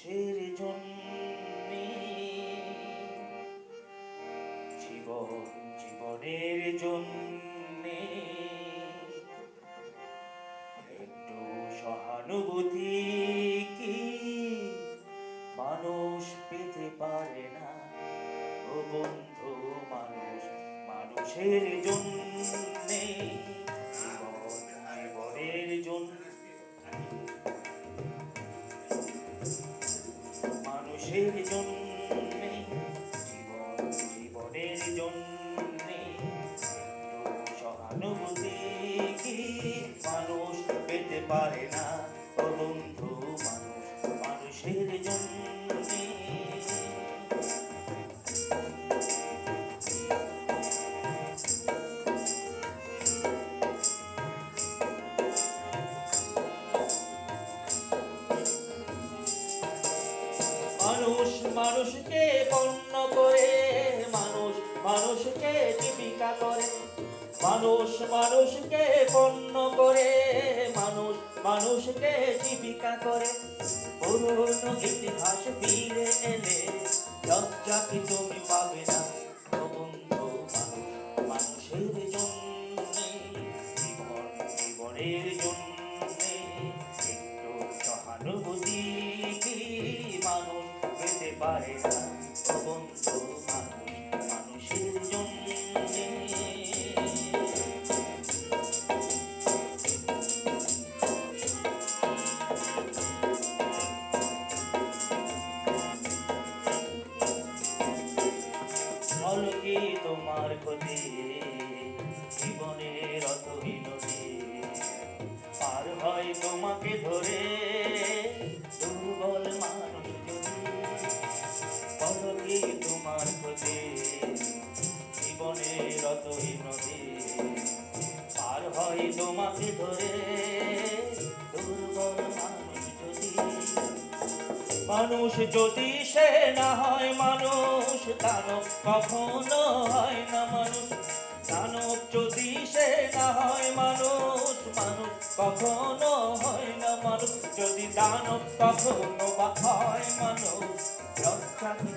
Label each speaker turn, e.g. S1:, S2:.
S1: মানুষের জন্যে জীবনের জন্যে একটু সহানুভূতি কি মানুষ পেতে পারে না? ও বন্ধু, মানুষের জন্যে জীবনের জন্য মানুষের জন্যে জীবনের জন্যে একটু সহানুভূতি কি মানুষ পেতে পারে না? ও বন্ধু, মানুষের জন্যে মানুষ মানুষকে পণ্য করে, মানুষ মানুষকে জীবিকা করে, মানুষ মানুষকে পণ্য করে, মানুষ মানুষকে জীবিকা করে। পুরনো ইতিহাস ফিরে এলে লজ্জা কি তুমি পাবে না? ও বন্ধু, মানুষের জন্যে জীবনের জন্যে একটু সহানুভূতি কি মানুষ পেতে পারে না? ও বন্ধু, মানুষের জন্যে হলো কি তোমার ক্ষতি? জীবনের অতহীনতি পার হয় তোমাকে ধরে, দুর্বল মানুষ যদি। হলো কি তোমার ক্ষতি? জীবনের অতহীনতি পার হয় তোমাকে ধরে, দুর্বল মানুষ যদি। মানুষ যদি সে না হয় মানুষ, দানব কখনো হয় না মানুষ। দানব যদি সে না হয় মানুষ, মানুষ কখনো হয় না মানুষ। যদি দানব কখনো বা হয় মানুষ, লজ্জা কি